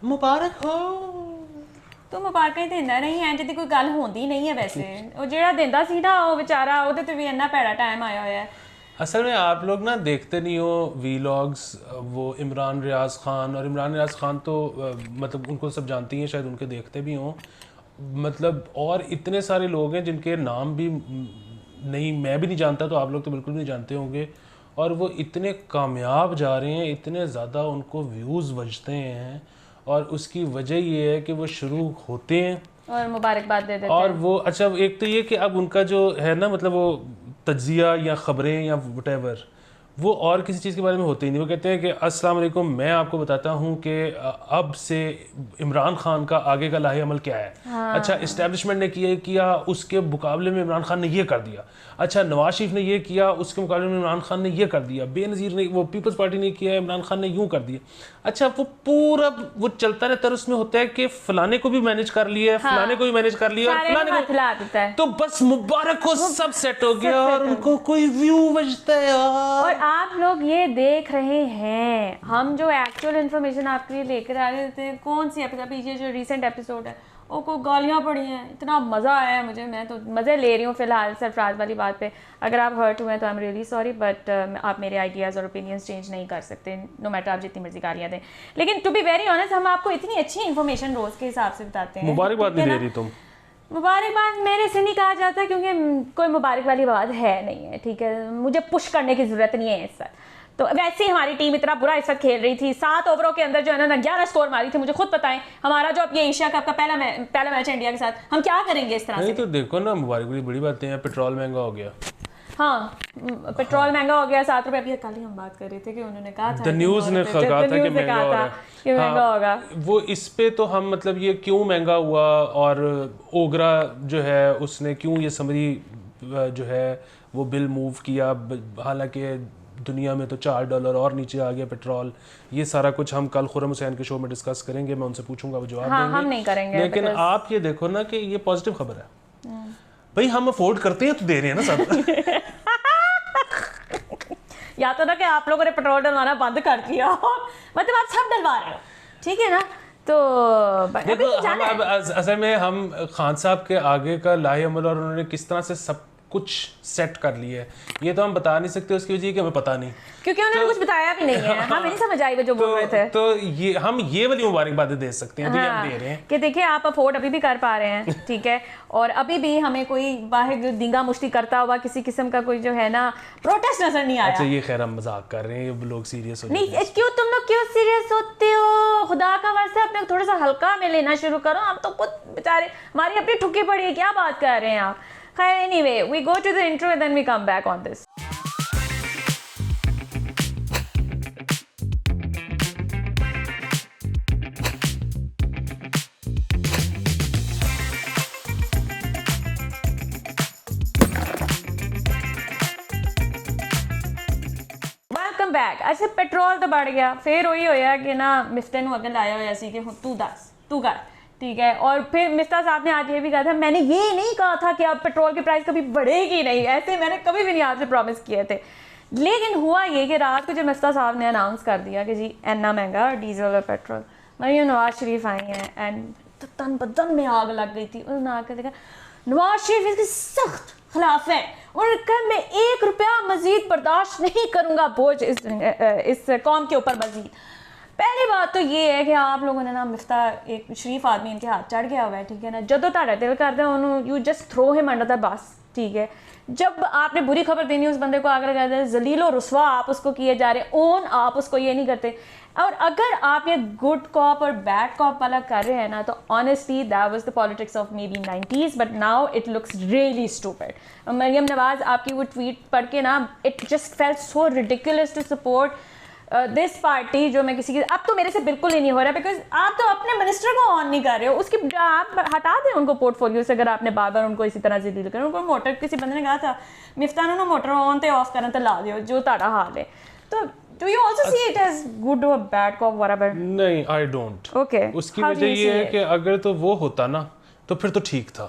मुबारक हो। तो मुबारक देंदा नहीं है जिदी कोई गल होंदी नहीं है वैसे वो जेड़ा देंदा सी ना वो बेचारा ओदे ते भी इन्ना भैड़ा टाइम आया होया है। असल में आप लोग ना देखते नहीं हो वीलॉग्स, वो इमरान रियाज खान, और इमरान रियाज खान तो मतलब उनको सब जानती हैं, शायद उनके देखते भी हों, मतलब और इतने सारे लोग हैं जिनके नाम भी नहीं, मैं भी नहीं जानता, तो आप लोग तो बिल्कुल नहीं जानते होंगे, और वो इतने कामयाब जा रहे हैं, इतने ज़्यादा उनको व्यूज़ बजते हैं, और उसकी वजह ये है कि वो शुरू होते हैं और मुबारकबाद दे देते और हैं। वो अच्छा एक तो ये कि अब उनका जो है ना, मतलब वो तज्जिया या ख़बरें या वटेवर वो और किसी चीज़ के बारे में होते ही नहीं। वो कहते हैं कि अस्सलाम वालेकुम, मैं आपको बताता हूँ कि अब से इमरान खान का आगे का लाहे अमल क्या है। हाँ। अच्छा, इस्टेब्लिशमेंट ने ये किया, उसके मुकाबले में इमरान खान ने ये कर दिया। अच्छा, नवाज शरीफ ने ये किया, उसके मुकाबले में इमरान खान ने ये कर दिया। बेनज़ीर ने, वो पीपल्स पार्टी ने किया, इमरान खान ने यूँ कर दिया। अच्छा, वो पूरा वो चलता रहता है। उसमें होता है कि फलाने को भी मैनेज कर लिया, हाँ। फलाने को भी मैनेज कर लिया, और फलाने हाथ ला देता है। तो बस मुबारक को सब सेट हो गया और उनको कोई व्यू बजता है यार। और आप लोग ये देख रहे हैं, हम जो एक्चुअल इन्फॉर्मेशन आपके लिए लेकर आ रहे थे, कौन सी एपिसोड, पीछे जो रीसेंट एपिसोड है वो को गालियाँ पड़ी हैं, इतना मज़ा आया है मुझे, मैं तो मज़े ले रही हूँ फ़िलहाल सरफराज वाली बात पे। अगर आप हर्ट हुए तो I am really sorry, but आप मेरे आइडियाज़ और ओपिनियंस चेंज नहीं कर सकते, नो मैटर आप जितनी मर्जी गालियाँ दें। लेकिन टू बी वेरी ऑनेस्ट, हम आपको इतनी अच्छी इन्फॉर्मेशन रोज़ के हिसाब से बताते हैं। मुबारकबाद नहीं दे रही तुम। मुबारकबाद मेरे से नहीं कहा जाता क्योंकि कोई मुबारक वाली बात है नहीं है, ठीक है, मुझे पुश करने की ज़रूरत नहीं है इस वक्त। तो वैसे ही हमारी टीम इतना बुरा इस वक्त खेल रही थी, 7 ओवरों के अंदर जो है ना 11 स्कोर मारी थी। मुझे खुद पता है हमारा जो अब ये एशिया कप का पहला मैच है इंडिया के साथ, हम क्या करेंगे इस तरह नहीं से। तो देखो ना, मुबारक बड़ी बड़ी बातें हैं, पेट्रोल महंगा हो गया। हाँ, पेट्रोल महंगा हो गया, 7 रुपये। अभी कल ही हम बात कर रहे थे कि उन्होंने कहा था, द न्यूज़ ने कहा था कि महंगा हो रहा है। महंगा होगा। वो इस पे तो हम मतलब ये क्यों महंगा हुआ, और ओगरा जो है उसने क्यों ये समरी जो है वो बिल मूव किया, हालांकि दुनिया में तो $4 और नीचे आ गया पेट्रोल। ये सारा कुछ हम कल खुर्रम हुसैन के शो में डिस्कस करेंगे, मैं उनसे पूछूंगा, वो जवाब देंगे। हम नहीं करेंगे, लेकिन आप ये देखो ना कि ये पॉजिटिव खबर है भाई, हम अफोर्ड करते हैं तो दे रहे हैं ना सब। या तो ना कि आप लोगों ने पेट्रोल डलवाना बंद कर दिया, मतलब आप सब डलवा रहे हो, ठीक है ना। तो देखो हम अब असल में हम खान साहब के आगे का लाहे अमल और उन्होंने किस तरह से सब कुछ सेट कर लिया है, ये तो हम बता नहीं सकते, उसकी वजह कि हमें पता नहीं, क्योंकि उन्होंने कुछ बताया भी नहीं है। हमें नहीं समझ आई वो जो बोल रहे थे। तो ये हम ये वाली मुबारकबादें दे सकते हैं, हम दे रहे हैं कि देखिए आप अफोर्ड अभी भी कर पा रहे हैं, ठीक है, और अभी भी हमें कोई बाहर दींगा मुश्ती करता हुआ किसी किस्म का कोई जो है ना प्रोटेस्ट नजर नहीं आया। अच्छा, ये खैर हम मजाक कर रहे हैं, लोग सीरियस हो नहीं, क्यों तुम लोग क्यों सीरियस होते हो? खुदा का वास्ते अपने थोड़ा सा हल्का में लेना शुरू करो। हम तो खुद बेचारे, हमारी अपनी ठुकी पड़ी है, क्या बात कर रहे हैं आप। खैर, anyway, we go to the intro and then we come back on this. Welcome back. अच्छा, पेट्रोल तो बढ़ गया, फिर वही होया कि ना मिफ्ता नूं अगे लाया होया सी कि तू दस, तू कर, ठीक है। और फिर मिफ्ता साहब ने आज ये भी कहा था, मैंने ये नहीं कहा था कि अब पेट्रोल की प्राइस कभी बढ़ेगी नहीं, ऐसे मैंने कभी भी नहीं आपसे प्रॉमिस किए थे। लेकिन हुआ ये कि रात को जब मिफ्ता साहब ने अनाउंस कर दिया कि जी इतना महंगा डीजल और पेट्रोल, मरीम नवाज शरीफ आई हैं एंड तो तन बदन में आग लग गई थी। उन्होंने आकर देखा नवाज शरीफ इसके सख्त खिलाफ है, उन्होंने कहा मैं 1 रुपया मजीद बर्दाश्त नहीं करूँगा बोझ इस कौम के ऊपर मजीद। पहली बात तो ये है कि आप लोगों ने ना मिफ्ता एक शरीफ आदमी इनके हाथ चढ़ गया हुआ है, ठीक है ना। जदों ताड़ा दिल करता है उन्होंने you just throw him under the bus, ठीक है। जब आपने बुरी खबर देनी उस बंदे को आगे लगा दे, जलीलो रुसवा आप उसको किए जा रहे, ओन आप उसको ये नहीं करते। और अगर आप ये गुड कॉप और बैड कॉप वाला कर रहे हैं ना, तो honestly that was the politics of maybe 90s, but now it looks really stupid. Maryam Nawaz आपकी वो ट्वीट पढ़ के ना, it just felt so ridiculous to support this party, जो मैं किसी की, अब तो मेरे से बिल्कुल ही नहीं हो रहा, बिकॉज आप तो अपने मिनिस्टर को ऑन नहीं कर रहे हो, उसकी आप हटा दें उनको पोर्टफोलियो से। अगर आपने बार बार उनको इसी तरह से डील करें, उनको मोटर, किसी बंदे ने कहा था मिफ्ता ने मोटर ऑन तो ऑफ करना तो ला दियो, जो ताड़ा हाल है। तो do you also see it as good or bad cop whatever? नहीं, I don't. Okay. उसकी वजह ये है कि अगर तो वो होता ना, तो फिर तो ठीक था।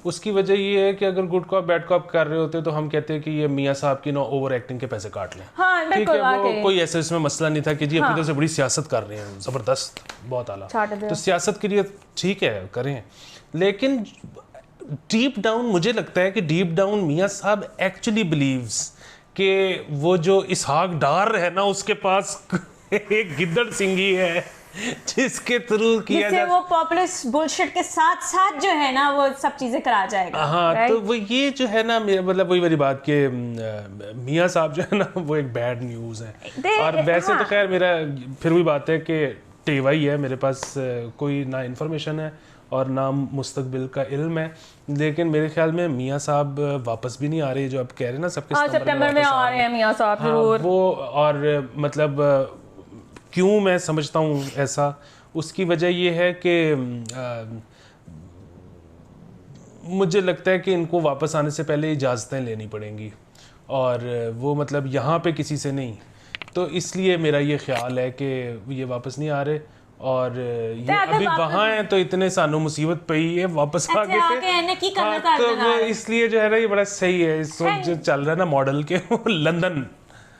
उसकी वजह ये है कि अगर गुड कॉप बैड कॉप कर रहे होते तो हम कहते हैं कि ये मियाँ साहब की ना ओवर एक्टिंग के पैसे काट लें। हाँ, ठीक है, वो कोई ऐसे इसमें मसला नहीं था कि जी अपनी तरफ से बड़ी सियासत कर रहे हैं, ज़बरदस्त, बहुत आला, तो सियासत के लिए ठीक है करें, लेकिन डीप डाउन मुझे लगता है कि डीप डाउन मियाँ साहब एक्चुअली बिलीव्स कि वो जो इसहाक डार है ना उसके पास एक गिद्दड़ सिंगी है जिसके थ्रू किया जिससे वो पॉपुलिस्ट बुलशिट के साथ साथ जो है ना वो सब चीजें करा जाएगा। हाँ, तो वो ये जो है ना मतलब वही वाली बात कि मियाँ साहब जो है ना वो एक बैड न्यूज़ है। और वैसे तो खैर मेरा फिर वही बात है कि टेवा ही है, मेरे पास कोई ना इन्फॉर्मेशन है और ना मुस्तकबिल का इल्म है, लेकिन मेरे ख्याल में मियाँ साहब वापस भी नहीं आ रहे, जो आप कह रहे हैं ना सबके सितंबर में आ रहे हैं मियाँ साहब जरूर। वो और मतलब क्यों मैं समझता हूँ ऐसा, उसकी वजह ये है कि मुझे लगता है कि इनको वापस आने से पहले इजाज़तें लेनी पड़ेंगी और वो मतलब यहाँ पे किसी से नहीं, तो इसलिए मेरा ये ख्याल है कि ये वापस नहीं आ रहे और ये अभी वहाँ हैं तो इतने सानों मुसीबत पई है वापस आ गए थे। हाँ, तो वो इसलिए जो है ना ये बड़ा सही है इस वक्त जो चल रहा है ना मॉडल के लंदन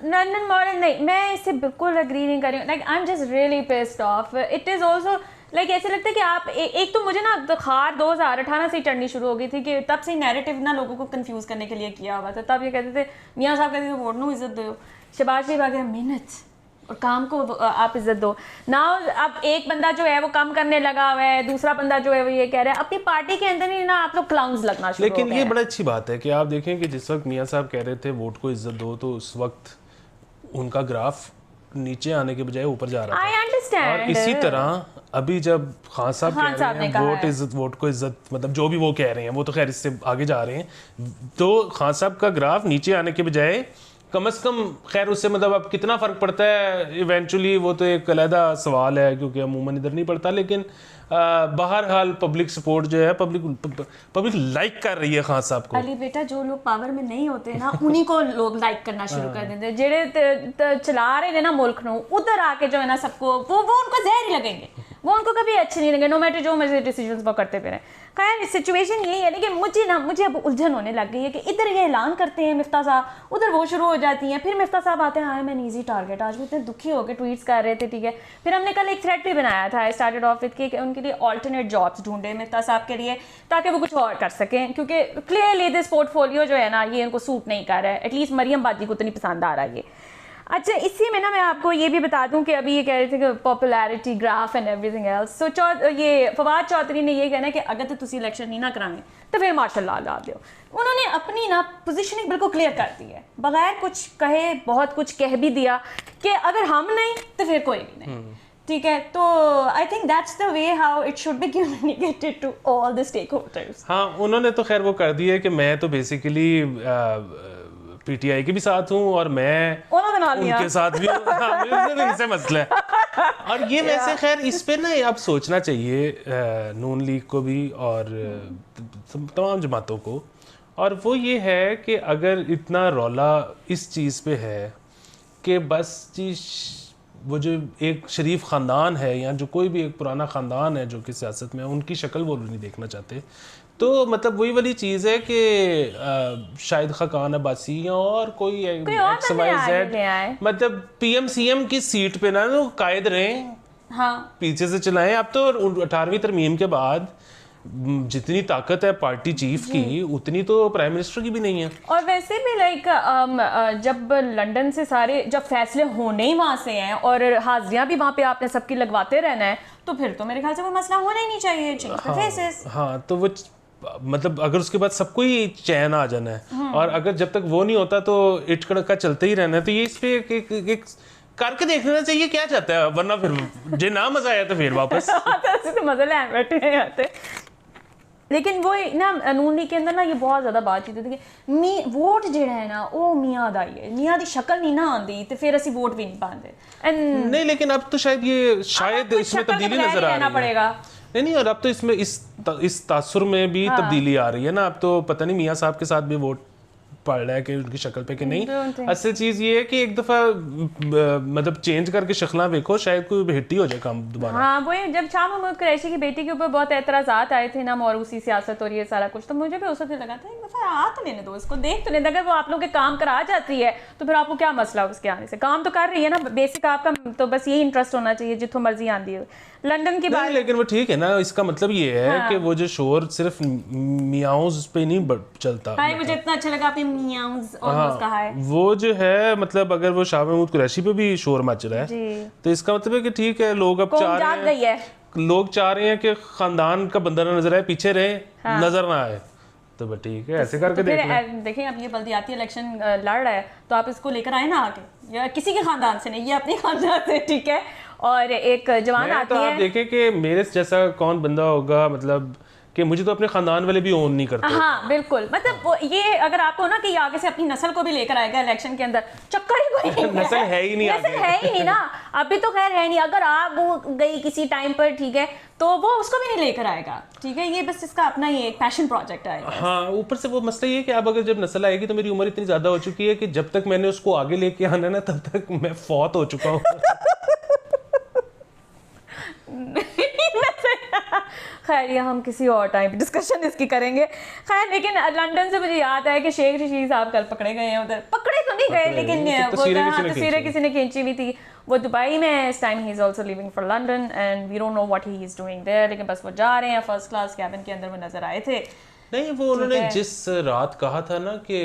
मॉडल नहीं, मैं इससे बिल्कुल एग्री नहीं कर रही हूँ। Like I am just really pissed off. It is also like ऐसे लगता है कि आप एक तो मुझे ना खार 2018 से ही चढ़नी शुरू हो गई थी कि तब से नैरेटिव ना लोगों को कंफ्यूज करने के लिए किया हुआ था। तब ये कहते थे मियाँ साहब कहते थे वोट नो इज्जत दो, शहबाज शरीफ आगे मेहनत और काम को आप इज्जत दो ना। अब एक बंदा जो है वो कम करने लगा हुआ है, दूसरा बंदा जो है वो ये कह रहा है, अपनी पार्टी के अंदर ही ना आप लोग क्लाउन्स लगना शुरू हो गए। लेकिन ये बड़ा अच्छी बात है कि आप देखें कि जिस वक्त मियाँ साहब कह रहे थे वोट को इज्जत दो तो उस वक्त उनका ग्राफ नीचे आने के बजाय ऊपर जा रहा था। I understand. और इसी तरह अभी जब खान साहब कह रहे हैं वोट को इज्जत, मतलब जो भी वो कह रहे हैं वो तो खैर इससे आगे जा रहे हैं, तो खान साहब का ग्राफ नीचे आने के बजाय कम से कम खैर उससे मतलब अब कितना फ़र्क पड़ता है इवेंचुअली वो तो एक अलहदा सवाल है क्योंकि अमूमन इधर नहीं पड़ता, लेकिन बहरहाल पब्लिक सपोर्ट जो है पब्लिक लाइक कर रही है खान साहब को। अली बेटा जो लोग पावर में नहीं होते ना उन्हीं को लोग लाइक करना शुरू कर देते हैं, जेड़े चला रहे हैं ना मुल्क को उधर आके जो है ना सबको वो उनको जहर ही लगेंगे, वो उनको कभी अच्छे नहीं लगेंगे नो मैटर जो मर्जी डिसीजंस वो करते फिर। खैर सिचुएशन यही है, लेकिन मुझे अब उलझन होने लग गई है कि इधर ये ऐलान करते हैं मिफ्ता साहब, उधर वो शुरू हो जाती हैं, फिर मिफ्ता साहब आते हैं I am an easy target. आज वो इतने दुखी होकर ट्वीट्स कर रहे थे, ठीक है। फिर हमने कल एक थ्रेड भी बनाया था, आई स्टार्टेड ऑफ विद कि उनके लिए ऑल्टरनेट जॉब्स ढूंढे मिफ्ता साहब के लिए ताकि वो कुछ और कर सकें, क्योंकि क्लियरली दिस पोर्टफोलियो जो है ना ये उनको सूट नहीं कर रहा है, एटलीस्ट मरियम बाजी को तो नहीं पसंद आ रहा है ये। अच्छा इसी में ना मैं आपको ये भी बता दूं कि अभी ये कह रहे थे कि popularity graph and everything else, so ये फवाद चौधरी ने ये कहना है कि अगर तो तुसी इलेक्शन नहीं ना कराएं तो फिर मार्शल लॉ ला दो। उन्होंने अपनी ना पोजीशनिंग बिल्कुल क्लियर कर दी है, बगैर कुछ कहे बहुत कुछ कह भी दिया कि अगर हम नहीं तो फिर कोई भी नहीं, ठीक है। तो I think that's the way how it should be communicated to all the stakeholders. हाँ, उन्होंने तो खैर वो कर दिया कि मैं तो बेसिकली पीटीआई के भी साथ हूँ और मैं उनके साथ भी हूँ, इनसे मसला है। और ये वैसे खैर इस पे ना आप सोचना चाहिए नून लीग को भी और तमाम जमातों को, और वो ये है कि अगर इतना रौला इस चीज़ पे है कि बस जी वो जो एक शरीफ ख़ानदान है या जो कोई भी एक पुराना ख़ानदान है जो कि सियासत में उनकी शक्ल वो नहीं देखना चाहते, तो मतलब वही वाली चीज़ है कि शायद खाकान अब्बासी या और कोई एक्स वाई जेड मतलब पीएमसीएम की सीट पे ना वो कायद रहें, हाँ पीछे से चलाएं। अब तो 18वीं तरमीम के बाद जितनी ताकत है पार्टी चीफ की उतनी तो प्राइम मिनिस्टर की भी नहीं है। और वैसे भी लाइक जब लंदन से सारे जब फैसले होने ही वहाँ से हैं और हाजिरियाँ भी वहाँ पे आपने सबकी लगवाते रहना है, तो फिर तो मेरे ख्याल से कोई मसला होना ही नहीं चाहिए। हाँ तो वो मतलब अगर उसके बाद सबको ही चैन आ जाना है और अगर जब तक वो नहीं होता तो इटकड़ का चलते ही रहना है, तो ये इस पे एक करके देख लेना चाहिए क्या चाहता है, वरना फिर जे ना मजा आया तो फिर वापस तो मजा ले बैठे हैं आते। लेकिन वो ना नून लीग के अंदर ना ये बहुत ज़्यादा बातचीत होती है कि वोट जो है ना वो मियाँ दा ही है, मियाँ दी शक्ल नहीं ना आती तो फिर असी वोट भी नहीं पाते। नहीं लेकिन अब तो शायद इसमें तब्दीली नजर आ रही है। नहीं और अब तो इसमें इस तासुर में भी तब्दीली आ रही है ना, अब तो पता नहीं मियाँ साहब के साथ भी वोट पड़ रहा है कि उनकी शक्ल पे कि नहीं। Don't think असल चीज़ ये है कि एक दफ़ा मतलब चेंज करके शक्ला देखो, शायद कोई हिट ही हो जाए काम दोबारा। हाँ वही, जब शाह महमूद कुरैशी की बेटी के ऊपर बहुत एतराज़ात आए थे ना, मौरूसी सियासत और ये सारा कुछ, तो मुझे भी उस वक्त लगा था एक दफ़ा आ तो लेने दो इसको, देख तो लेने, अगर वो आप लोग के काम करा जाती है तो फिर आपको क्या मसला उसके आने से, काम तो कर रही है ना, बेसिक आपका तो बस यही इंटरेस्ट होना चाहिए जितों मर्जी आंदी हो। लंदन की बात, लेकिन वो ठीक है ना, इसका मतलब ये है कि वो जो शोर सिर्फ मियाऊज पे नहीं चलता। हाय मुझे इतना अच्छा लगा आपने मियाऊज ऑलमोस्ट कहा है। वो जो है मतलब अगर वो शाह महमूद कुरैशी पे भी शोर मच रहा है जी, तो इसका मतलब है कि ठीक है, लोग अब कौन चाह जाग रहे गई है। हैं, लोग चाह रहे हैं कि खानदान का बंदा ना नजर आए, पीछे रहे, नजर ना आए, तो बस ठीक है, ऐसे करके देख लें। देखिए अब ये बल्दियाती इलेक्शन लड़ रहा है तो आप इसको लेकर आए ना आगे, या किसी के खानदान से नहीं, ये अपने खानदान से, ठीक है। और एक जवान आती तो है, आप देखें कि मेरे जैसा कौन बंदा होगा, मतलब कि मुझे तो अपने खानदान वाले भी ओन नहीं करते। हाँ बिल्कुल, मतलब ये अगर आपको ना कि ये आगे से अपनी नस्ल को भी लेकर आएगा इलेक्शन के अंदर, चक्कर ही कोई नहीं नस्ल है ही नहीं, नस्ल है ही नहीं ना, अभी तो खैर है नहीं, अगर आप वो गई किसी टाइम पर, ठीक है, तो वो उसको भी नहीं लेकर आएगा, ठीक है, ये बस इसका अपना ये एक पैशन प्रोजेक्ट है। हाँ, ऊपर से वो मसला ये है कि अब अगर जब नस्ल आएगी तो मेरी उम्र इतनी ज्यादा हो चुकी है कि जब तक मैंने उसको आगे लेके आना ना तब तक मैं फौत हो चुका हूँ। खैर ये हम किसी और टाइम पे डिस्कशन इसकी करेंगे। खैर लेकिन लंदन से मुझे याद है कि शेख रशीद साहब कल पकड़े गए हैं उधर, पकड़े तो नहीं गए लेकिन तस्वीरें किसी ने खींची हुई थी, वो दुबई में इस time he is also living for London and we don't know what he is doing there, लेकिन बस वो जा रहे हैं, फर्स्ट क्लास कैबिन के अंदर वो नजर आए थे। नहीं, वो उन्होंने जिस रात कहा था ना कि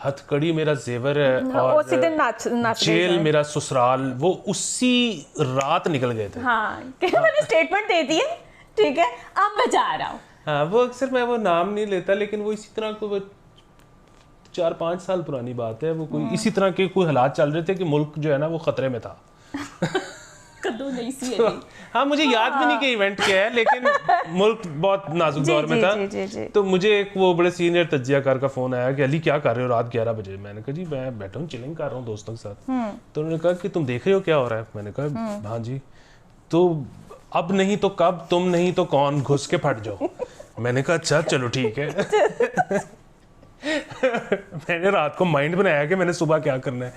हथकड़ी मेरा जेवर है और उसी दिन नाच जेल मेरा ससुराल, वो उसी रात निकल गए थे। हाँ मैंने स्टेटमेंट दे दी है, ठीक है, अब मैं जा रहा हूँ। हाँ, वो अक्सर मैं वो नाम नहीं लेता, लेकिन वो इसी तरह को, वो 4-5 साल पुरानी बात है, वो कोई इसी तरह के कोई हालात चल रहे थे कि मुल्क जो है ना वो खतरे में था। कद्दू नहीं सी है। हाँ, मुझे याद भी नहीं कि इवेंट क्या है, लेकिन मुल्क बहुत नाजुक दौर में था। जी। तो मुझे एक वो बड़े सीनियर तज्जियाकार का फोन आया कि अली क्या कर रहे हो रात 11 बजे। मैंने कहा जी मैं बैठा हूँ, चिलिंग कर रहा हूँ दोस्तों के साथ। तो उन्होंने कहा कि तुम देख रहे हो क्या हो रहा है। मैंने कहा हाँ जी। तो अब नहीं तो कब, तुम नहीं तो कौन, घुस के फट जाओ। मैंने कहा अच्छा चलो ठीक है। मैंने रात को माइंड बनाया कि मैंने सुबह क्या करना है।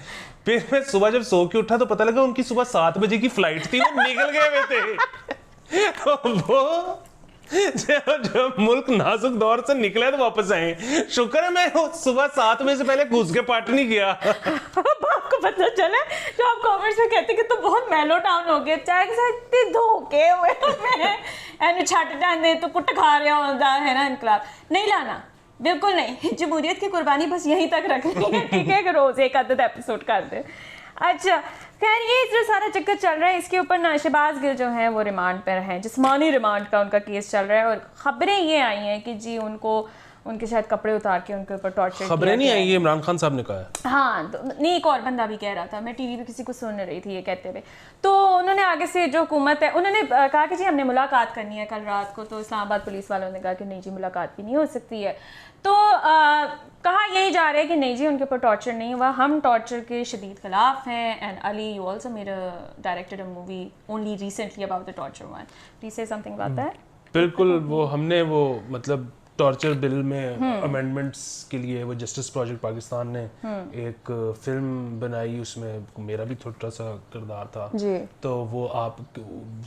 फिर मैं सुबह जब सो के उठा तो पता लगा उनकी सुबह 7 बजे की फ्लाइट थी, वो निकल गए हुए थे। तो वो जब मुल्क नाजुक दौर से निकला तो वापस आए। शुक्र है मैं सुबह 7 बजे से पहले घुस के पार्टी नहीं किया। आपको पता चला जो आप कमेंट्स में कहते कि तो बहुत मेलो टाउन हो गया, चाहे इतने धोखे हुए एंड छट जाने तो कुट खा रहा होता है ना। इनकलाब नहीं लाना, बिल्कुल नहीं। जमहूरियत की कुर्बानी बस यहीं तक रखनी है, ठीक है, कि रोज एक आधा एपिसोड कर दे। अच्छा खैर ये जो सारा चक्कर चल रहा है इसके ऊपर ना शहबाज गिल जो हैं वो रिमांड पर हैं, जिस्मानी रिमांड का उनका केस चल रहा है। और खबरें ये आई हैं कि जी उनके शायद कपड़े उतार के उनके ऊपर टॉर्चर, खबरें नहीं आई, ये इमरान खान साहब ने कहा है। हाँ तो नहीं, एक और बंदा भी कह रहा था, मैं टीवी पे किसी को सुन रही थी ये कहते हुए। तो उन्होंने आगे से जो हुकूमत है उन्होंने कहा कि जी हमने मुलाकात करनी है कल रात को। तो इस्लामाबाद पुलिस वालों ने कहा कि नहीं जी मुलाकात भी नहीं हो सकती है। तो कहा यही जा रहा है कि नहीं जी उनके ऊपर टॉर्चर नहीं हुआ, हम टॉर्चर के शदीद खिलाफ हैं। And Ali you also made directed a movie only recently about the torture one, please से समथिंग अबाउट दैट। बिल्कुल, वो हमने वो मतलब टॉर्चर बिल में अमेंडमेंट्स के लिए वो जस्टिस प्रोजेक्ट पाकिस्तान ने एक फिल्म बनाई, उसमें मेरा भी छोटा सा किरदार था जी। तो वो आप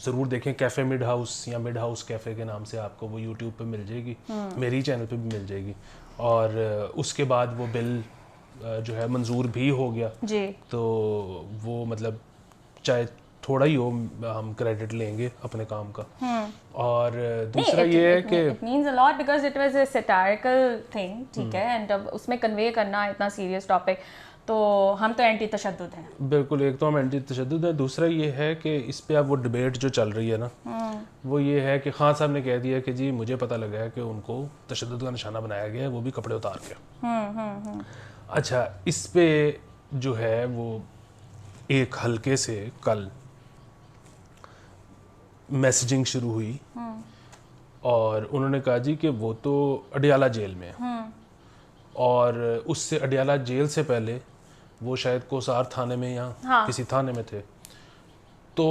ज़रूर देखें, कैफ़े मिड हाउस या मिड हाउस कैफ़े के नाम से आपको वो यूट्यूब पे मिल जाएगी, मेरी चैनल पे भी मिल जाएगी। और उसके बाद वो बिल जो है मंजूर भी हो गया जी। तो वो मतलब चाहे थोड़ा ही हो हम क्रेडिट लेंगे अपने काम का। और दूसरा ये है कि it means a lot because it was a satirical thing, ठीक है, एंड अब उसमें कन्वे करना इतना सीरियस टॉपिक, तो हम तो एंटी तशद्दुद हैं। बिल्कुल, एक तो हम एंटी तशद्दुद हैं, दूसरा ये है कि इस पे अब वो डिबेट जो चल रही है ना वो ये है कि खान साहब ने कह दिया कि जी मुझे पता लगा है कि उनको तशद्दुद का निशाना बनाया गया है, वो भी कपड़े उतार के। अच्छा, इस पे जो है वो एक हल्के से कल मैसेजिंग शुरू हुई और उन्होंने कहा जी कि वो तो अडियाला जेल में है और उससे अडियाला जेल से पहले वो शायद कोसार थाने में या किसी थाने में थे। तो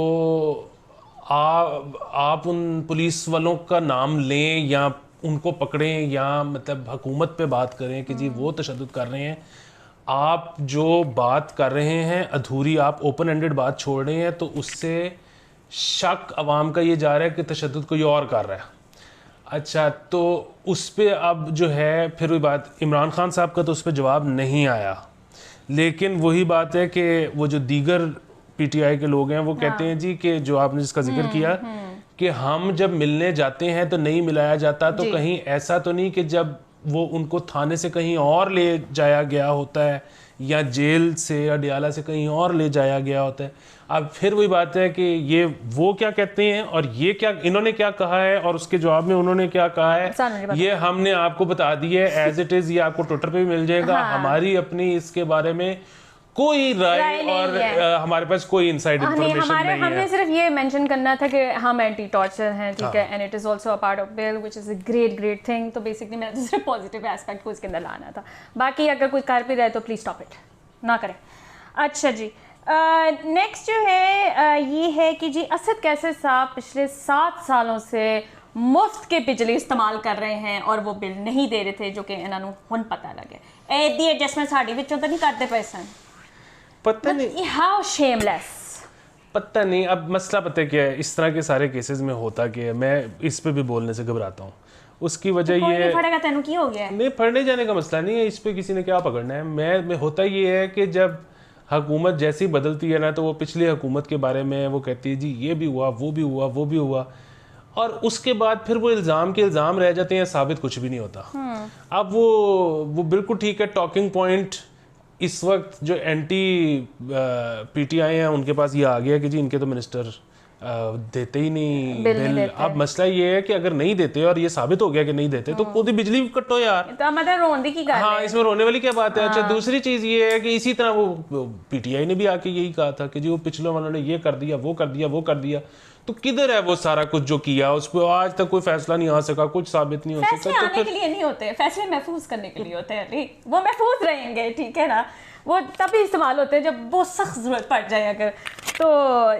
आप उन पुलिस वालों का नाम लें या उनको पकड़ें या मतलब हुकूमत पे बात करें कि जी वो तशद्दुद कर रहे हैं। आप जो बात कर रहे हैं अधूरी, आप ओपन एंडेड बात छोड़ रहे हैं, तो उससे शक अवाम का ये जा रहा है कि तशद्दुद कोई और कर रहा है। अच्छा, तो उस पर अब जो है फिर वही बात, इमरान खान साहब का तो उस पर जवाब नहीं आया, लेकिन वही बात है कि वो जो दीगर पीटीआई के लोग हैं वो कहते हैं जी कि जो आपने जिसका जिक्र किया कि हम जब मिलने जाते हैं तो नहीं मिलाया जाता, तो कहीं ऐसा तो नहीं कि जब वो उनको थाने से कहीं और ले जाया गया होता है या जेल से अडियाला से कहीं और ले जाया गया होता है। अब फिर वही बात है कि ये वो क्या कहते हैं और ये क्या इन्होंने क्या कहा है और उसके जवाब में उन्होंने क्या कहा है, ये हमने आपको बता दी है एज इट इज़। ये आपको ट्विटर पे भी मिल जाएगा। हमारी अपनी इसके बारे में कोई राय और हमारे पास कोई इनसाइड इंफॉर्मेशन नहीं है। हमने सिर्फ ये मेंशन करना था कि हम एंटी टॉर्चर हैं, ठीक है, and it is also a part of bill which is a great thing. तो बेसिकली मैंने तो सिर्फ पॉजिटिव एस्पेक्ट को इसके अंदर लाना था। बाकी अगर कोई कर भी रहे तो प्लीज स्टॉप इट, ना करें। अच्छा जी, नेक्स्ट जो है ये है कि जी असद कैसर साहब पिछले 7 सालों से मुफ्त के बिजली इस्तेमाल कर रहे हैं और वो बिल नहीं दे रहे थे, जो कि इन्होंने हुन पता लगे। दी एडजस्टमेंट साड़ी विचों तो नहीं करते पैसे, पता नहीं हाउ शेमलेस। पता नहीं, अब मसला पता है क्या है, इस तरह के सारे केसेस में होता कि है, मैं इस पे भी बोलने से घबराता हूँ। उसकी वजह तो ये फड़ेगा तेनू की हो गया है? नहीं, पढ़ने जाने का मसला नहीं है, इस पे किसी ने क्या पकड़ना है। मैं होता ये है कि जब हुकूमत जैसी बदलती है ना, तो वो पिछली हुकूमत के बारे में वो कहती है जी ये भी हुआ, वो भी हुआ, वो भी हुआ, और उसके बाद फिर वो इल्ज़ाम के इल्ज़ाम रह जाते हैं, साबित कुछ भी नहीं होता। अब वो बिल्कुल ठीक है, टॉकिंग पॉइंट इस वक्त जो एंटी पीटीआई हैं उनके पास ये आ गया कि जी इनके तो मिनिस्टर देते ही नहीं बिल। अब मसला ये है कि अगर नहीं देते और ये साबित हो गया कि नहीं देते तो खुद ही बिजली कटो यार, तो मतलब रोने की हाँ, इसमें रोने वाली क्या बात है। अच्छा, दूसरी चीज ये है कि इसी तरह वो पीटीआई ने भी आके यही कहा था कि जी वो पिछले वालों ने ये कर दिया, वो कर दिया, वो कर दिया, तो किधर है वो सारा कुछ जो किया, उस पर आज तक कोई फैसला नहीं आ सका, कुछ साबित नहीं हो सका। फैसले आने के लिए नहीं होते, फैसले महफूज करने के लिए होते हैं अली, वो महफूज रहेंगे, ठीक है ना, वो तभी इस्तेमाल होते हैं जब वो सख्त जरूरत पड़ जाए अगर। तो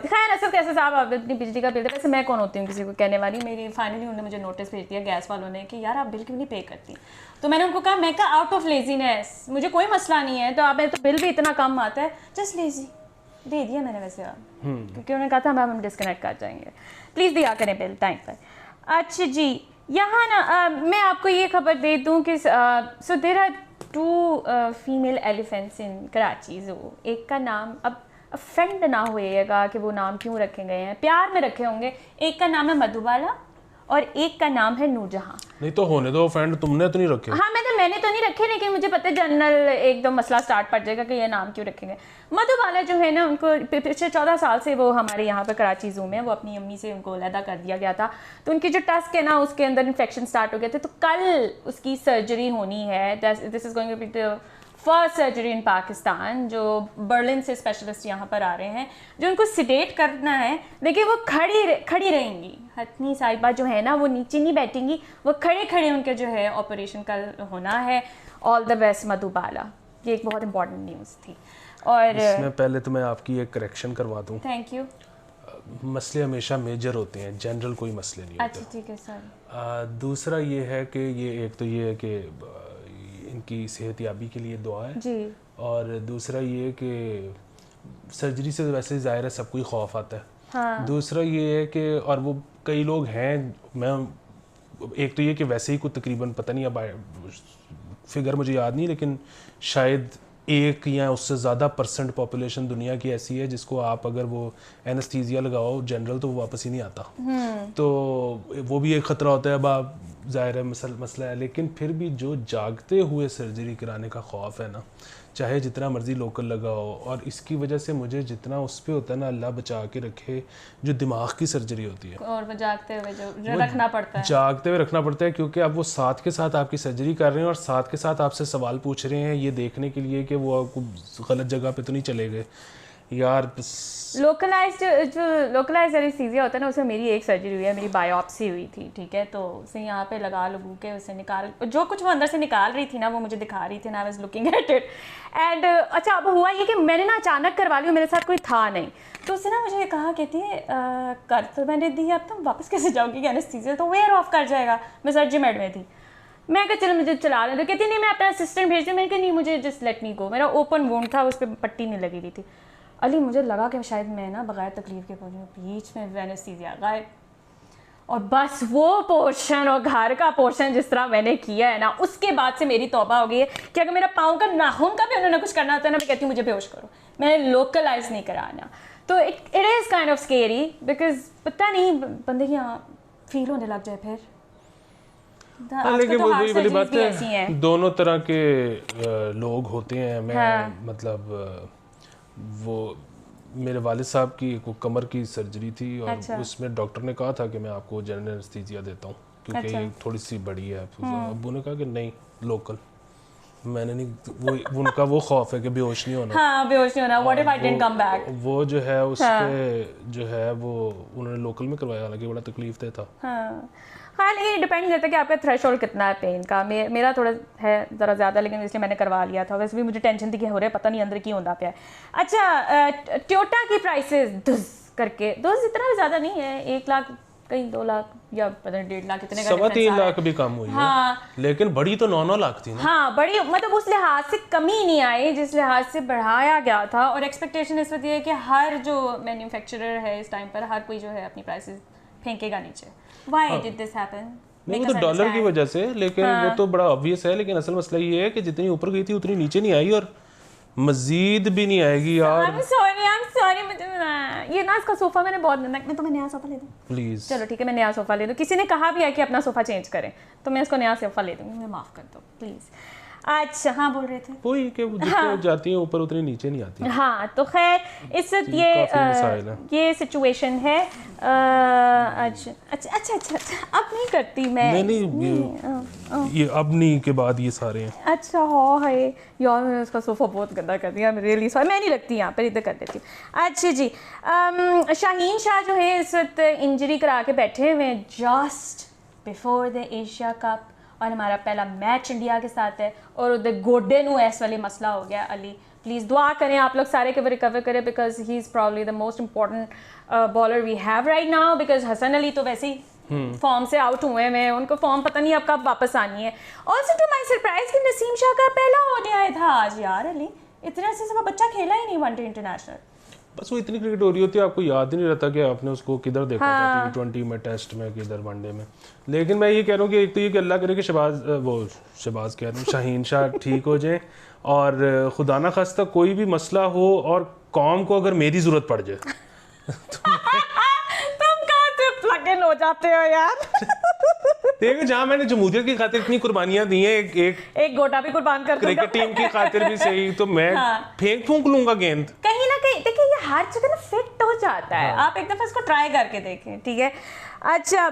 खैर असद कैसर साहब आप अपनी बिजली का बिल, वैसे मैं कौन होती हूँ किसी को कहने वाली, मेरी फाइनली उन्होंने मुझे नोटिस भेज दिया गैस वालों ने कि यार आप बिल क्यों नहीं पे करती। तो मैंने उनको कहा, मैं कहा आउट ऑफ लेजीनेस, मुझे कोई मसला नहीं है, तो आप तो बिल भी इतना कम आता है, जस्ट लेजी, दे दिया मैंने वैसे आप, क्योंकि उन्होंने कहा था हम डिस्कनेक्ट कर जाएंगे, प्लीज़ दिया करें बिल टाइम पर। अच्छा जी, यहाँ ना मैं आपको ये खबर दे दूँ कि so there are 2 female elephants in Karachi zoo. एक का नाम, अब ऑफेंड ना होइएगा कि वो नाम क्यों रखे गए हैं, प्यार में रखे होंगे। एक का नाम है मधुबाला और एक का नाम है नूरजहां। नहीं तो होने दो, फ्रेंड तुमने तो नहीं रखे। हाँ, मैंने तो नहीं रखे, लेकिन मुझे पता है जनरल एकदम मसला स्टार्ट पड़ जाएगा कि ये नाम क्यों रखे गए। मधुबाला जो है ना, उनको पिछले 14 साल से वो हमारे यहाँ पर कराची ज़ू में, वो अपनी अम्मी से उनको अलहदा कर दिया गया था, तो उनकी जो टस्क है ना उसके अंदर इन्फेक्शन स्टार्ट हो गए थे, तो कल उसकी सर्जरी होनी है। This is going to be the first surgery in Pakistan, जो बर्लिन से स्पेशलिस्ट यहाँ पर आ रहे हैं, जो उनको सिडेट करना है, लेकिन वो खड़ी रहेंगी। हतनी साहिबा जो है ना, वो नीचे नहीं बैठेंगी, वो खड़े उनके जो है ऑपरेशन कल होना है। ऑल द बेस्ट मधुबाला, ये एक बहुत इंपॉर्टेंट न्यूज़ थी। और इसमें पहले तो मैं आपकी एक करेक्शन करवा दूँ। Thank you. मसले हमेशा मेजर होते हैं, जनरल कोई मसले नहीं होते। अच्छा ठीक है सर। दूसरा ये है कि ये एक तो ये है कि इनकी सेहतयाबी के लिए दुआ है जी, और दूसरा ये कि सर्जरी से वैसे ज़ाहिर है सबको ही खौफ आता है। हाँ। दूसरा ये है कि और वो कई लोग हैं, मैं एक तो ये कि वैसे ही कुछ तकरीबन पता नहीं, अब फिगर मुझे याद नहीं, लेकिन शायद 1 या उससे ज़्यादा % पॉपुलेशन दुनिया की ऐसी है जिसको आप अगर वो एनेस्थीसिया लगाओ जनरल तो वो वापस ही नहीं आता। तो वो भी एक ख़तरा होता है। अब आप ज़ाहिर है मसला है, लेकिन फिर भी जो जागते हुए सर्जरी कराने का खौफ है ना, चाहे जितना मर्जी लोकल लगाओ, और इसकी वजह से मुझे जितना उस पर होता है ना, अल्लाह बचा के रखे, जो दिमाग की सर्जरी होती है और वो जागते हुए जो रखना पड़ता है, जागते हुए रखना पड़ता है, क्योंकि अब वो साथ के साथ आपकी सर्जरी कर रहे हैं और साथ के साथ आपसे सवाल पूछ रहे हैं ये देखने के लिए कि वो आपको गलत जगह पे तो नहीं चले गए। यार लोकलाइज्ड एनेस्थीसिया होता है ना, उसमें मेरी एक सर्जरी हुई है, मेरी बायोप्सी हुई थी, ठीक है, तो उसे यहाँ पे लगा लगू के उसे निकाल, जो कुछ वो अंदर से निकाल रही थी ना वो मुझे दिखा रही थी ना, I was looking at it and अच्छा अब हुआ ये कि मैंने ना अचानक करवा ली, मेरे साथ कोई था नहीं, तो उसने ना मुझे कहा कहती है कर तो मैंने दी, अब तुम वापस कैसे जाओगी एनेस्थीसिया तो वेयर ऑफ कर जाएगा, मैं सर्जरी मेड में थी, मैं कहा चलो मुझे चला लें, तो कहती नहीं मैं अपना असिस्टेंट भेज दूँ, मैंने कहा नहीं मुझे जस्ट लेट मी गो, मेरा ओपन वोंड था, उस पर पट्टी नहीं लगी हुई थी। अली मुझे लगा कि शायद मैं ना बगैर तकलीफ के पहुँचूँ, बीच में एनेस्थीसिया गायब, और बस वो पोर्शन और घर का पोर्शन जिस तरह मैंने किया है ना, उसके बाद से मेरी तौबा हो गई है कि अगर मेरा पाँव का नाखून का भी उन्होंने कुछ करना होता है ना, मैं कहती हूँ मुझे बेहोश करो, मैंने लोकलाइज नहीं कराना। तो it is kind of scary because पता नहीं बंदे की यहाँ फील होने लग जाए फिर। लेकिन वो वही वाली बात है, दोनों तरह के लोग होते हैं। मैं मतलब वो मेरे वालिद साहब की वो कमर की सर्जरी थी और उसमें डॉक्टर ने कहा था कि मैं आपको जनरल एनेस्थीसिया देता हूँ क्योंकि ये थोड़ी सी बड़ी है। अब्बू ने कहा कि नहीं लोकल, मैंने नहीं, वो उनका वो खौफ है कि बेहोश नहीं होना। हाँ बेहोश नहीं होना, what if I didn't come back, वो जो है उस पे जो है वो उन्होंने लोकल में करवाया, हालांकि बड़ा तकलीफ दे था। हाँ लेकिन डिपेंड करता है कि आपका थ्रेशोल्ड कितना है पेन का। मेरा थोड़ा है ज़रा ज़्यादा, लेकिन इसलिए मैंने करवा लिया था। वैसे भी मुझे टेंशन थी कि हो रहा है पता नहीं अंदर क्यों होता पाया। अच्छा टोयोटा की प्राइसेस दुस करके, दुस इतना भी ज़्यादा नहीं है, 1 लाख कहीं 2 लाख या पता नहीं 1.5 लाख इतने का, 3 लाख भी कम हुई है, लेकिन बड़ी तो 9 लाख थी ना। हाँ बड़ी मतलब उस लिहाज से कमी नहीं आई जिस लिहाज से बढ़ाया गया था। और एक्सपेक्टेशन इस वक्त ये है कि हर जो मैन्युफैक्चरर है इस टाइम पर, हर कोई जो है अपनी प्राइसेस फेंकेगा नीचे। Why did this happen? नहीं वो तो डॉलर की वजह से, लेकिन वो तो बड़ा ऑब्वियस है। लेकिन असल मसला ये है कि जितनी ऊपर गई थी उतनी नीचे नहीं आई और मजीद भी नहीं आएगी यार। I'm sorry मुझे ये ना इसका सोफा मैंने बहुत, मैं तुम्हें नया सोफा ले दूं प्लीज। चलो ठीक है मैं नया सोफा ले दूं। किसी ने कहा भी है कि अपना सोफा चेंज करें, तो मैं इसको नया सोफा ले दूंगी, मुझे माफ कर दो प्लीज। अच्छा हाँ बोल रहे थे वही कि जितनी जाती है ऊपर उतनी नीचे नहीं आती। हाँ तो खैर इस ये सिचुएशन है। अच्छा अब नहीं करती मैं, नहीं ये अब नहीं के बाद ये सारे हैं। अच्छा हाँ है यार, मैंने उसका सोफ़ा बहुत गंदा कर दिया, रियली सॉरी, मैं नहीं लगती यहाँ पर, इधर कर देती हूँ। अच्छा जी शाहीन शाह जो है इस वक्त इंजरी करा के बैठे हुए हैं just before the Asia cup, और हमारा पहला मैच इंडिया के साथ है और उधर गोडे नू ऐस वाली मसला हो गया। अली प्लीज़ दुआ करें आप लोग सारे के वो रिकवर करें, because he is probably the most important bowler we have right now, because Hasan Ali तो वैसे ही फॉर्म से आउट हुए हैं, उनको फॉर्म पता नहीं अब कब वापस आनी है। ऑल्सो टू माई सरप्राइज कि नसीम शाह का पहला ODI था आज यार। अली इतने अर्से से बच्चा खेला ही नहीं वनडे इंटरनेशनल, बस वो इतनी क्रिकेट हो रही होती है आपको याद ही नहीं रहता कि आपने उसको किधर देखा था, T20 में, टेस्ट में, किधर वनडे में। लेकिन मैं ये कह रहा हूँ कि एक तो ये कि अल्लाह करे कि शहबाज कह रहा हूँ शाहीन शाह ठीक हो जाए, और खुदा ना खास्ता कोई भी मसला हो और कौम को अगर मेरी जरूरत पड़ जाए तुम कहाँ से प्लग इन हो जाते हो यार। देखो जहाँ मैंने जमहूरियत की खातिर इतनी कुर्बानियां दी हैं, एक गोटा भी कुर्बान कर दूंगा क्रिकेट टीम की खातिर भी सही, तो मैं फूंक लूंगा गेंद कहीं ना कहीं। देखिए ये हर जगह ना फिट हो जाता है, आप एक दफा इसको ट्राई करके देखें, ठीक है। अच्छा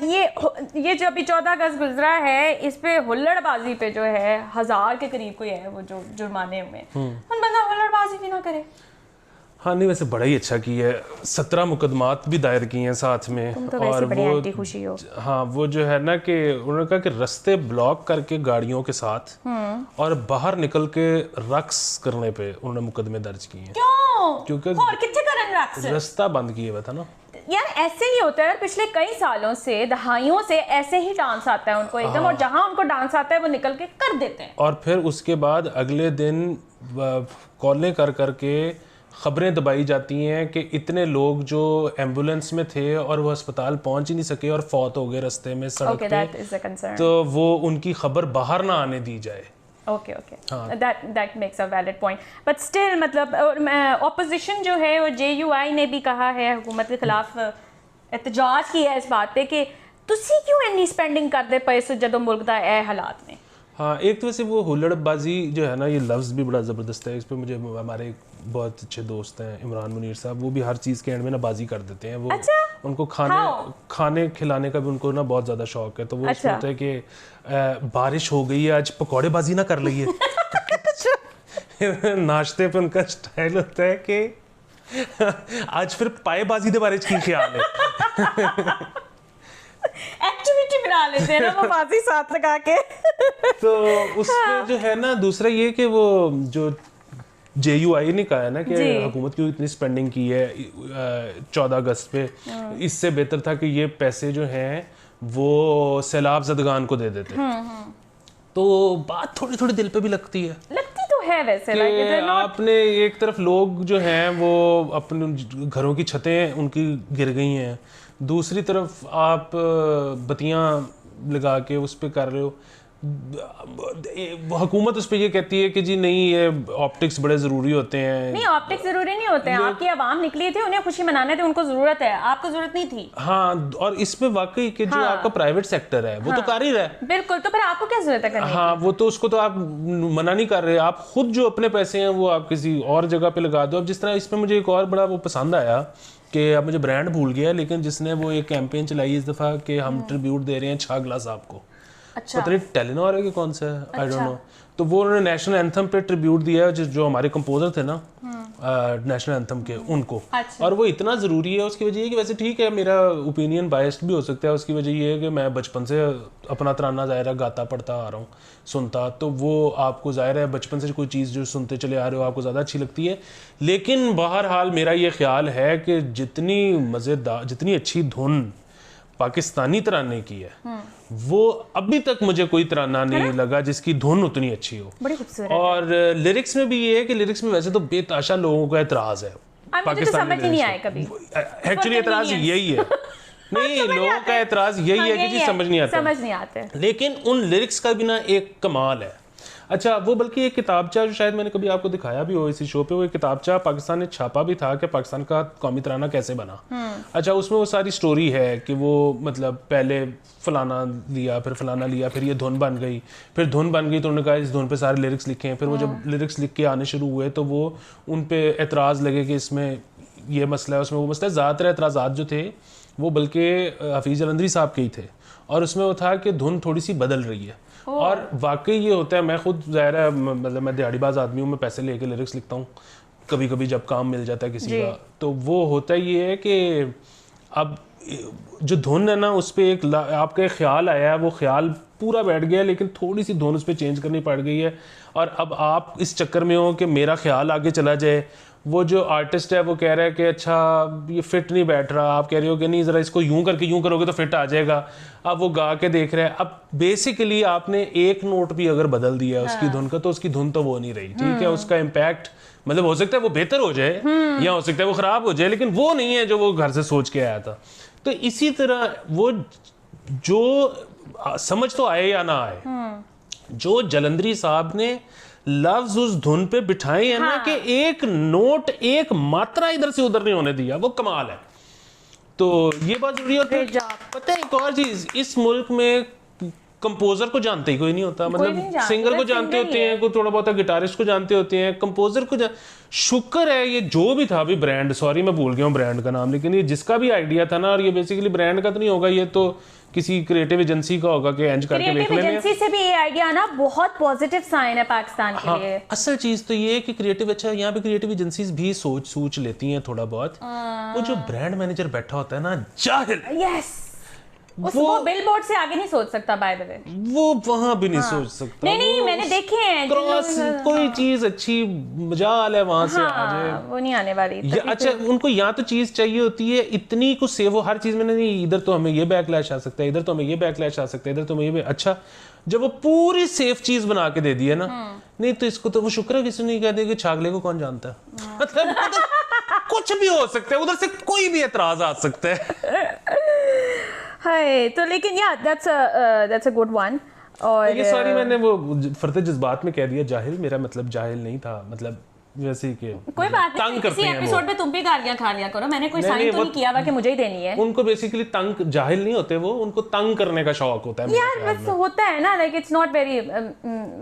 ये जो अभी 14 अगस्त गुजरा है, इस पे हुल्लड़बाजी पे जो है 1000 के करीब कोई है वो जो जुर्माने हुए, उन बंदा हुल्लड़बाजी भी ना करे। हाँ नहीं वैसे बड़ा ही अच्छा की है, 17 मुकदमात भी दायर किए हैं साथ में। तुम तो और वो एंटी खुशी हो। हाँ वो जो है ना कि उन्होंने कहा कि रास्ते ब्लॉक करके गाड़ियों के साथ और बाहर निकल के रक्स करने पे उन्होंने मुकदमे दर्ज किए हैं। क्यों? क्योंकि रास्ता बंद किए हुआ था ना यार। ऐसे ही होता है, पिछले कई सालों से, दहाइयों से ऐसे ही डांस आता है उनको एकदम, और जहां उनको डांस आता है वो निकल के कर देते हैं, और फिर उसके बाद अगले दिन कॉलें कर करके खबरें दबाई जाती हैं कि इतने लोग जो एम्बुलेंस में थे और वो अस्पताल पहुंच ही नहीं सके और फौत हो गए रास्ते में सड़क पे, तो वो उनकी खबर बाहर ना आने दी जाए। Okay that makes a valid point, but still मतलब ऑपोजिशन जो है और JUI ने भी कहा है, हुकूमत के खिलाफ एहतजाज किया है इस बात पे कि तुसी क्यों इतनी स्पेंडिंग करते पैसे जदों मुल्क दा ए हालात में। हाँ एक तो वैसे वो हुल्लड़बाजी जो है ना, ये लफ्ज़ भी बड़ा ज़बरदस्त है। इस पर मुझे हमारे बहुत अच्छे दोस्त हैं इमरान मुनीर साहब, वो भी हर चीज़ के एंड में ना बाजी कर देते हैं। वो उनको खाने खिलाने का भी उनको ना बहुत ज़्यादा शौक है, तो वो सोचते हैं कि बारिश हो गई है आज पकौड़े बाजी ना कर ली है। नाश्ते पे उनका स्टाइल होता है कि आज फिर पाएबाजी के बारे की ख्याल है? एक्टिविटी बना लेते हैं ना वो बाजी साथ लगा के। तो उसमें जो है ना, दूसरा ये कि वो जो JUI ने कहा है ना कि हुकूमत की इतनी स्पेंडिंग की है 14 अगस्त पे, इससे बेहतर था कि ये पैसे जो हैं वो सैलाब ज़दगान को दे देते। तो बात थोड़ी थोड़ी दिल पे भी लगती है है वैसे कि आपने एक तरफ लोग जो हैं वो अपने घरों की छतें उनकी गिर गई हैं, दूसरी तरफ आप बत्तियां लगा के उस पे कर रहे हो। हुकूमत उस पे ये कहती है कि जी नहीं, ये ऑप्टिक्स बड़े ज़रूरी होते हैं। नहीं, ऑप्टिक्स ज़रूरी नहीं होते हैं। आपकी आवाम निकली थी, उन्हें खुशी मनाने थे, उनको ज़रूरत है, आपको ज़रूरत नहीं थी। हाँ, और इसमें वाकई कि जो आपका प्राइवेट सेक्टर है वो तो कर ही रहा है। बिल्कुल, तो फिर आपको क्या ज़रूरत है करने की? हाँ, वो तो उसको तो आप मना नहीं कर रहे, आप खुद जो अपने पैसे हैं वो आप किसी और जगह पे लगा दो। अब जिस तरह इसमें मुझे एक और बड़ा वो पसंद आया कि अब मुझे ब्रांड भूल गया, लेकिन जिसने वो एक कैंपेन चलाई इस दफ़ा कि हम ट्रिब्यूट दे रहे हैं छागला साहब को। अच्छा, पता नहीं टेलीनॉर है कि कौन सा है, आई डोंट नो। तो वो उन्होंने नेशनल एंथम पे ट्रिब्यूट दिया है, जो हमारे कंपोजर थे ना नेशनल एंथम के, उनको। अच्छा। और वो इतना ज़रूरी है, उसकी वजह ये कि वैसे ठीक है, मेरा ओपिनियन बायस्ड भी हो सकता है, उसकी वजह ये है कि मैं बचपन से अपना तराना ज़ाहिर गाता पढ़ता आ रहा हूँ, सुनता, तो वो आपको ज़ाहिर है बचपन से कोई चीज़ जो सुनते चले आ रहे हो आपको ज़्यादा अच्छी लगती है। लेकिन बहरहाल मेरा ये ख्याल है कि जितनी मज़ेदार, जितनी अच्छी धुन पाकिस्तानी तराने की है वो अभी तक मुझे कोई तराना नहीं लगा जिसकी धुन उतनी अच्छी हो। बड़ी खूबसूरत। और लिरिक्स में भी ये है कि लिरिक्स में वैसे तो बेताशा लोगों का एतराज है मुझे तो समझ ही नहीं आया कभी। एक्चुअली एतराज यही है नहीं, लोगों का एतराज यही है कि जी समझ नहीं आते। लेकिन उन लिरिक्स का भी ना एक कमाल है। अच्छा, वो बल्कि एक किताबचा जो शायद मैंने कभी आपको दिखाया भी हो इसी शो पे, वो एक किताबचा पाकिस्तान ने छापा भी था कि पाकिस्तान का कौमी तराना कैसे बना। अच्छा, उसमें वो सारी स्टोरी है कि वो मतलब पहले फलाना लिया, फिर फलाना लिया, फिर ये धुन बन गई, फिर धुन बन गई तो उन्होंने कहा इस धुन पे सारे लिरिक्स लिखे हैं। फिर वो जब लिरिक्स लिख के आने शुरू हुए तो वो उन पे एतराज़ लगे कि इसमें ये मसला है, उसमें वो मसला है। ज़्यादातर एतराज़ात जो थे वो बल्कि हफीज़ जलंधरी साहब के ही थे, और उसमें वो था कि धुन थोड़ी सी बदल रही है। और वाकई ये होता है, मैं खुद ज़ाहिर है मतलब मैं दिहाड़ीबाज आदमी हूँ, मैं पैसे लेके लिरिक्स लिखता हूँ कभी कभी जब काम मिल जाता है किसी का, तो वो होता ये है कि अब जो धुन है ना उस पर एक आपका एक ख्याल आया है, वो ख्याल पूरा बैठ गया, लेकिन थोड़ी सी धुन उस पर चेंज करनी पड़ गई है। और अब आप इस चक्कर में हो कि मेरा ख्याल आगे चला जाए, वो जो आर्टिस्ट है वो कह रहा है कि अच्छा ये फिट नहीं बैठ रहा, आप कह रहे हो कि नहीं ज़रा इसको यूं करके यूं करोगे तो फिट आ जाएगा। अब वो गा के देख रहे हैं, अब बेसिकली आपने एक नोट भी अगर बदल दिया उसकी धुन का तो उसकी धुन तो वो नहीं रही, ठीक है। उसका इम्पैक्ट मतलब हो सकता है वो बेहतर हो जाए या हो सकता है वो ख़राब हो जाए, लेकिन वो नहीं है जो वो घर से सोच के आया था। तो इसी तरह वो जो समझ तो आए या ना आए, जो जलंधरी साहब ने लफ्ज उस धुन पे बिठाए हैं ना कि एक नोट एक मात्रा इधर से उधर नहीं होने दिया, वो कमाल है। तो ये बात जरूरी होती है। पता है एक और चीज, इस मुल्क में कंपोजर को जानते ही कोई नहीं होता, मतलब सिंगर को जानते होते हैं, कोई थोड़ा बहुत गिटारिस्ट को जानते होते हैं, कंपोजर को शुक्र है ये जो भी था, अभी ब्रांड, सॉरी मैं भूल गया हूँ ब्रांड का नाम, लेकिन ये जिसका भी आइडिया था ना, और ये बेसिकली ब्रांड का तो नहीं होगा, ये तो किसी क्रिएटिव एजेंसी का होगा कि एंज करके देख लेंगे। एजेंसी से भी ये आइडिया आना बहुत पॉजिटिव साइन है पाकिस्तान के लिए। असल चीज तो ये है कि क्रिएटिव, अच्छा यहाँ पे क्रिएटिव एजेंसीज भी सोच लेती हैं थोड़ा बहुत। वो जो ब्रांड मैनेजर बैठा होता है ना, जाहिल, यस, वो बिलबोर्ड से आगे नहीं सोच सकता, बाय द वे वो वहां भी नहीं सोच सकता। नहीं मैंने देखे हैं क्रॉस कोई चीज अच्छी मजाल है वहां से आ जाए, वो नहीं आने वाली। अच्छा, उनको यहाँ तो चीज चाहिए होती है इतनी कुछ से, वो हर चीज में नहीं, इधर तो हमें ये बैकलैश आ सकता है, इधर तो हमें ये बैकलैश आ सकता है, इधर तो हमें ये, अच्छा जब वो पूरी सेफ चीज बना के दे दी है ना, नहीं तो इसको तो वो शुक्र है किसी नहीं कहते कि छागले को कौन जानता है। मतलब कुछ भी हो सकता है, उधर से कोई भी एतराज आ सकता है। हाय, तो लेकिन या दैट्स अ गुड वन। और ये सॉरी मैंने वो फर्ते जज्बात में कह दिया जाहिल, मेरा मतलब जाहिल नहीं था, मतलब वैसे ही के कोई बात नहीं, किसी एपिसोड में तुम भी गालियां खा लिया करो, मैंने कोई साइन तो नहीं किया हुआ कि मुझे ही देनी है। उनको बेसिकली तंग, जाहिल नहीं होते वो, उनको तंग करने का शौक होता है यार, बस होता है ना, लाइक इट्स नॉट वेरी,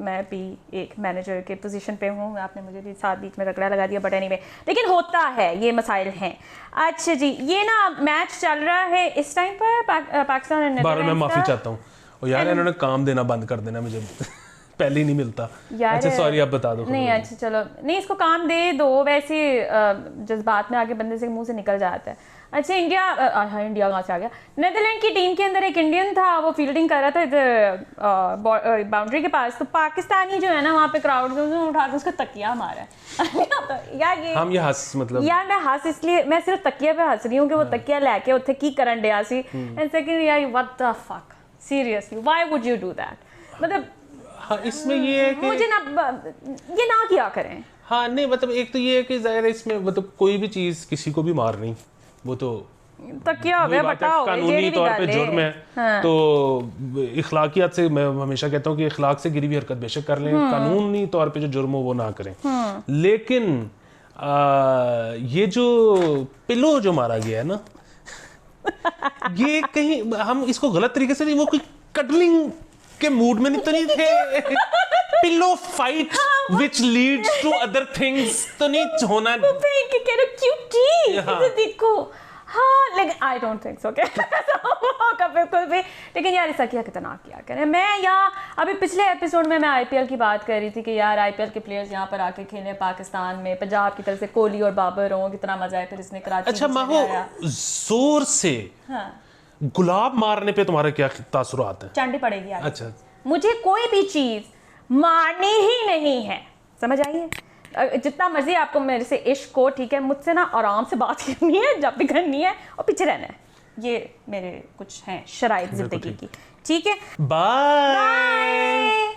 मैं भी एक मैनेजर के पोजीशन पे हूँ, आपने मुझे भी साथ बीच में रगड़ा लगा दिया, बट एनीवे, लेकिन होता है, ये मसाइल हैं। अच्छा जी, ये ना मैच चल रहा है इस टाइम पर पाकिस्तान और नेदरलैंड्स का। मैं माफी चाहता हूँ और यार इन्होंने काम देना बंद कर देना मुझे। पहले ही नहीं मिलता। यार अच्छा सॉरी, आप बता दो। नहीं अच्छा चलो, नहीं इसको काम दे दो, वैसे जज्बात में आगे बंदे से मुंह से निकल जाता है। अच्छा इंडिया, हाँ इंडिया कहाँ से आ गया, नीदरलैंड की टीम के अंदर एक इंडियन था, वो फील्डिंग कर रहा था इधर बाउंड्री के पास, तो पाकिस्तानी जो है ना वहाँ पे क्राउड उठा के उसको तकिया मारा है। यार ये हम ये हंस मतलब यार मैं हंस इसलिए, मैं सिर्फ तकिया पे हंस रही हूँ कि वो तकिया लेके उत्थे की करन दिया सी, एंड सेकंड यार what the fuck seriously why would you do that, मतलब हाँ इसमें ये है कि मुझे ना ये ना किया करें। हाँ नहीं मतलब एक तो ये है कि ज़ाहिर है इसमें मतलब कोई भी चीज़ किसी को भी मार नहीं, वो तो तकिया हो गया बताओ, कानूनी तौर पे जुर्म है। हाँ। तो इखलाकियात से मैं हमेशा कहता हूँ कि इखलाक से गिरी हुई हरकत बेशक कर लें, कानूनी तौर पे जो जुर्म हो वो ना करें। लेकिन ये जो पिलो जो मारा गया है ना ये कहीं हम इसको गलत तरीके से नहीं, वो कोई कडलिंग के मूड में नहीं तो नहीं थे, pillow fight which leads to other things तो नहीं होना। देखो हाँ लेकिन आई डोंट थिंक सो बिल्कुल भी, लेकिन यार ऐसा कितना किया करें। मैं यहाँ अभी पिछले एपिसोड में मैं आईपीएल की बात कर रही थी कि यार आईपीएल के प्लेयर्स यहाँ पर आके खेले पाकिस्तान में, पंजाब की तरफ से कोहली और बाबर हो, कितना मजा है, फिर इसने कराची। अच्छा माहो जोर से गुलाब मारने पे तुम्हारा क्या तासुरात है? चांडी पड़ेगी यार। अच्छा मुझे कोई भी चीज मारनी ही नहीं है, समझ आइए, जितना मर्जी आपको मेरे से इश्क हो, ठीक है, मुझसे ना आराम से बात करनी है जब भी करनी है और पीछे रहना है, ये मेरे कुछ हैं शराइत जिंदगी की, ठीक है। बाय।